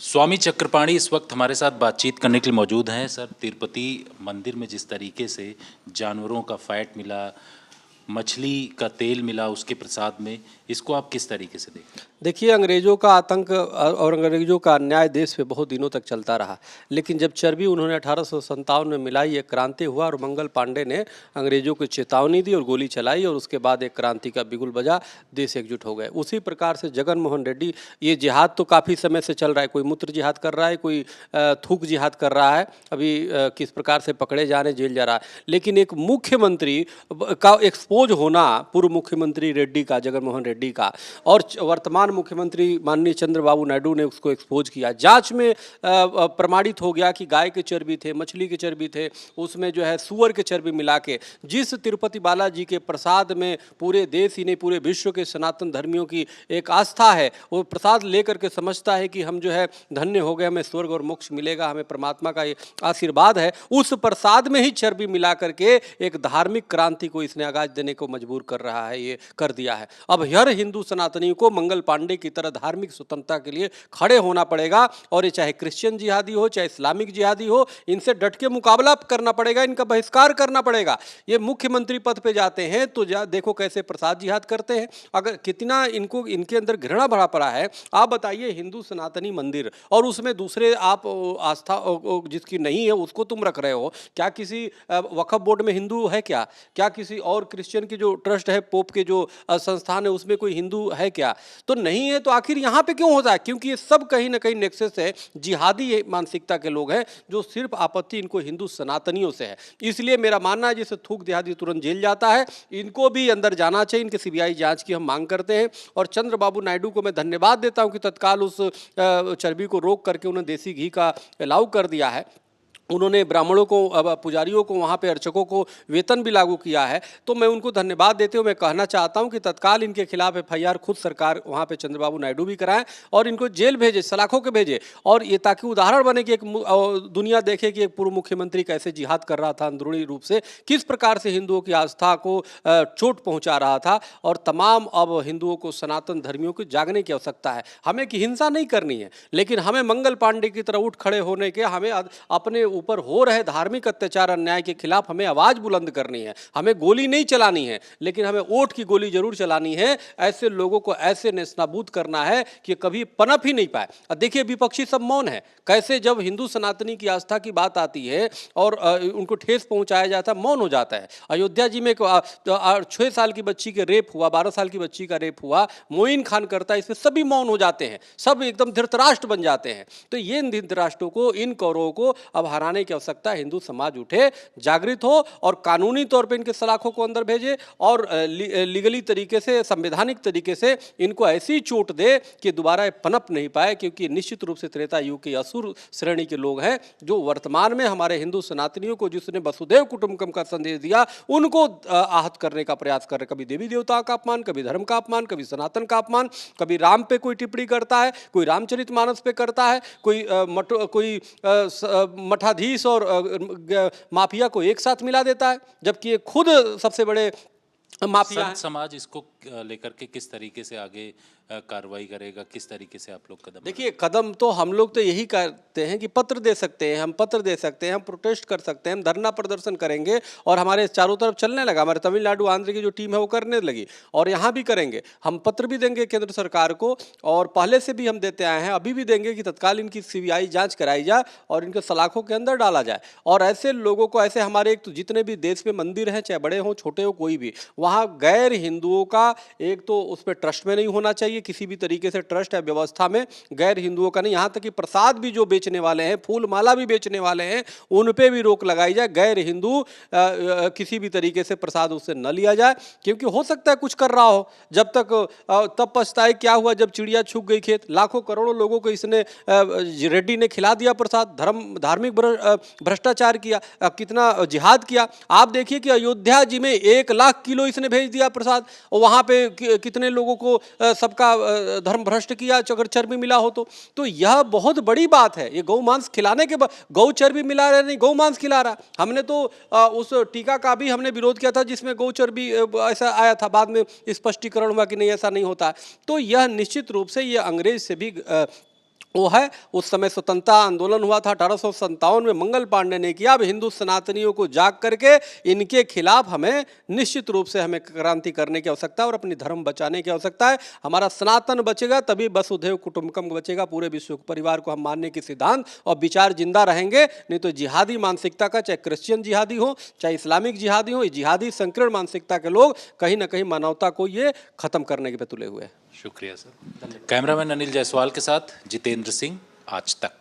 स्वामी चक्रपाणी इस वक्त हमारे साथ बातचीत करने के लिए मौजूद हैं। सर, तिरुपति मंदिर में जिस तरीके से जानवरों का फैट मिला, मछली का तेल मिला उसके प्रसाद में, इसको आप किस तरीके से देखते हैं? देखिए, अंग्रेज़ों का आतंक और अंग्रेज़ों का अन्याय देश पे बहुत दिनों तक चलता रहा। लेकिन जब चर्बी उन्होंने 1857 में मिलाई, एक क्रांति हुआ और मंगल पांडे ने अंग्रेज़ों को चेतावनी दी और गोली चलाई और उसके बाद एक क्रांति का बिगुल बजा, देश एकजुट हो गए। उसी प्रकार से जगन मोहन रेड्डी, ये जिहाद तो काफ़ी समय से चल रहा है। कोई मूत्र जिहाद कर रहा है, कोई थूक जिहाद कर रहा है। अभी किस प्रकार से पकड़े जा रहे, जेल जा रहा है। लेकिन एक मुख्यमंत्री का एक्सपोज होना, पूर्व मुख्यमंत्री रेड्डी का, जगन मोहन रेड्डी का, और वर्तमान मुख्यमंत्री माननीय चंद्रबाबू नायडू ने उसको एक्सपोज किया। जांच में प्रमाणित हो गया कि गाय के चर्बी थे, मछली के चर्बी थे, उसमें जो है सूअर के चर्बी मिला के, जिस तिरुपति बालाजी के प्रसाद में पूरे देश ही नहीं पूरे विश्व के सनातन धर्मियों की एक आस्था है, वो प्रसाद लेकर के समझता है कि हम जो है धन्य हो गए, हमें स्वर्ग और मोक्ष मिलेगा, हमें परमात्मा का ये आशीर्वाद है। उस प्रसाद में ही चर्बी मिला करके एक धार्मिक क्रांति को इसने आगाज देने को मजबूर कर रहा है, ये कर दिया है। अब हर हिंदू सनातनी को मंगल पांडे की तरह धार्मिक स्वतंत्रता के लिए खड़े होना पड़ेगा, और ये चाहे क्रिश्चियन जिहादी हो, चाहे इस्लामिक जिहादी हो, इनसे डट के मुकाबला करना पड़ेगा, इनका बहिष्कार करना पड़ेगा। ये मुख्यमंत्री पद पे जाते हैं तो देखो कैसे प्रसाद जिहाद करते हैं। अगर कितना इनको इनके अंदर घृणा भरा पड़ा है। आप बताइए, हिंदू सनातनी मंदिर और उसमें दूसरे आप आस्था जिसकी नहीं है उसको तुम रख रहे हो। क्या किसी वक्फ बोर्ड में हिंदू है क्या? क्या किसी और क्रिश्चियन की जो ट्रस्ट है, पोप के जो संस्थान है, उसमें कोई हिंदू है क्या? तो नहीं है। तो आखिर यहाँ पे क्यों होता है? क्योंकि ये सब कहीं ना कहीं नेक्सस है, जिहादी मानसिकता के लोग हैं, जो सिर्फ आपत्ति इनको हिंदू सनातनियों से है। इसलिए मेरा मानना है, जैसे थूक देहाती तुरंत जेल जाता है, इनको भी अंदर जाना चाहिए। इनके सीबीआई जांच की हम मांग करते हैं। और चंद्रबाबू नायडू को मैं धन्यवाद देता हूं कि तत्काल उस चर्बी को रोक करके उन्होंने देसी घी का अलाउ कर दिया है। उन्होंने ब्राह्मणों को, पुजारियों को, वहाँ पे अर्चकों को वेतन भी लागू किया है। तो मैं उनको धन्यवाद देते हुए मैं कहना चाहता हूँ कि तत्काल इनके खिलाफ एफआईआर खुद सरकार वहाँ पे चंद्रबाबू नायडू भी कराएं और इनको जेल भेजे, सलाखों के भेजे। और ये ताकि उदाहरण बने कि एक दुनिया देखे कि एक पूर्व मुख्यमंत्री कैसे जिहाद कर रहा था, अंदरूनी रूप से किस प्रकार से हिंदुओं की आस्था को चोट पहुँचा रहा था। और तमाम अब हिंदुओं को, सनातन धर्मियों को जागने की आवश्यकता है। हमें कि हिंसा नहीं करनी है, लेकिन हमें मंगल पांडे की तरह उठ खड़े होने के, हमें अपने ऊपर हो रहे धार्मिक अत्याचार अन्याय के खिलाफ हमें आवाज बुलंद करनी है। हमें गोली नहीं चलानी है, लेकिन हमें वोट की गोली जरूर चलानी है। ऐसे लोगों को ऐसे नेस्तनाबूद करना है कि कभी पनप ही नहीं पाए। अब देखिए, विपक्षी सब मौन है। कैसे जब हिंदू सनातनी की आस्था की बात आती है और उनको ठेस पहुंचाया जाता है, मौन हो जाता है। अयोध्या जी में 6 साल की बच्ची के रेप हुआ, 12 साल की बच्ची का रेप हुआ, मोइन खान करता है, इसमें सभी मौन हो जाते हैं, सब एकदम धृतराष्ट्र बन जाते हैं। तो ये धृतराष्ट्रों को, इन कौरवों को अब हराने की आवश्यकता है। हिंदू समाज उठे, जागृत हो और कानूनी तौर पे इनके सलाखों को अंदर भेजे और लीगली तरीके से, संवैधानिक तरीके से इनको ऐसी चोट दे कि दोबारा पनप नहीं पाए। क्योंकि निश्चित रूप से त्रेता युग के असुर श्रेणी के लोग हैं, जो वर्तमान में हमारे हिंदू सनातनियों को, जिसने वसुधैव कुटुंबकम का संदेश दिया, उनको आहत करने का प्रयास कर रहे। कभी देवी देवता का अपमान, कभी धर्म का अपमान, कभी सनातन का अपमान, कभी राम पे कोई टिप्पणी करता है, कोई रामचरितमानस पे करता है, कोई मठाधीश और माफिया को एक साथ मिला देता है, जबकि ये खुद सबसे बड़े माफिया हैं। समाज इसको लेकर के किस तरीके से आगे कार्रवाई करेगा? किस तरीके से आप लोग कदम? देखिए, कदम तो हम लोग तो यही करते हैं कि पत्र दे सकते हैं, हम पत्र दे सकते हैं, हम प्रोटेस्ट कर सकते हैं, हम धरना प्रदर्शन करेंगे। और हमारे चारों तरफ चलने लगा, हमारे तमिलनाडु, आंध्र की जो टीम है वो करने लगी, और यहाँ भी करेंगे। हम पत्र भी देंगे केंद्र सरकार को, और पहले से भी हम देते आए हैं, अभी भी देंगे कि तत्काल इनकी सीबीआई जांच कराई जाए और इनके सलाखों के अंदर डाला जाए। और ऐसे लोगों को, ऐसे हमारे एक तो जितने भी देश में मंदिर हैं, चाहे बड़े हों छोटे हो, कोई भी, वहाँ गैर हिंदुओं का एक तो उस पर ट्रस्ट में नहीं होना चाहिए। किसी भी तरीके से ट्रस्ट है व्यवस्था में गैर हिंदुओं का नहीं। यहाँ तक कि प्रसाद भी जो बेचने वाले हैं, फूल माला भी बेचने वाले हैं, उन पे भी रोक लगाई जाए। गैर हिंदू किसी भी तरीके से प्रसाद उससे न लिया जाए। क्योंकि हो सकता है कुछ कर रहा हो, जब तक तब पछताए क्या हुआ जब चिड़िया छुप गई खेत। लाखों करोड़ों लोगों को इसने, रेड्डी ने खिला दिया प्रसाद, धार्मिक भ्रष्टाचार किया, कितना जिहाद किया। आप देखिए कि अयोध्या जी में 1 लाख किलो इसने भेज दिया प्रसाद, और वहाँ पे कितने लोगों को सबका धर्म भ्रष्ट किया अगर चर्बी मिला हो तो यह बहुत बड़ी बात है। ये गौ मांस खिलाने के बाद, गौ चर्बी मिला रहा नहीं, गौ मांस खिला रहा। हमने तो उस टीका का भी हमने विरोध किया था जिसमें गौ चर्बी ऐसा आया था, बाद में स्पष्टीकरण हुआ कि नहीं, ऐसा नहीं होता। तो यह निश्चित रूप से ये अंग्रेज से भी वो है, उस समय स्वतंत्रता आंदोलन हुआ था 1857 में, मंगल पांडे ने किया। अब हिंदू सनातनियों को जाग करके इनके खिलाफ हमें निश्चित रूप से हमें क्रांति करने की आवश्यकता है और अपनी धर्म बचाने की आवश्यकता है। हमारा सनातन बचेगा तभी वसुधैव कुटुंबकम बचेगा, पूरे विश्व परिवार को हम मानने के सिद्धांत और विचार जिंदा रहेंगे। नहीं तो जिहादी मानसिकता का, चाहे क्रिश्चियन जिहादी हो चाहे इस्लामिक जिहादी हो, जिहादी संकीर्ण मानसिकता के लोग कहीं ना कहीं मानवता को ये खत्म करने के पे तुले हुए हैं। शुक्रिया सर। कैमरामैन अनिल जायसवाल के साथ जितेंद्र सिंह, आज तक।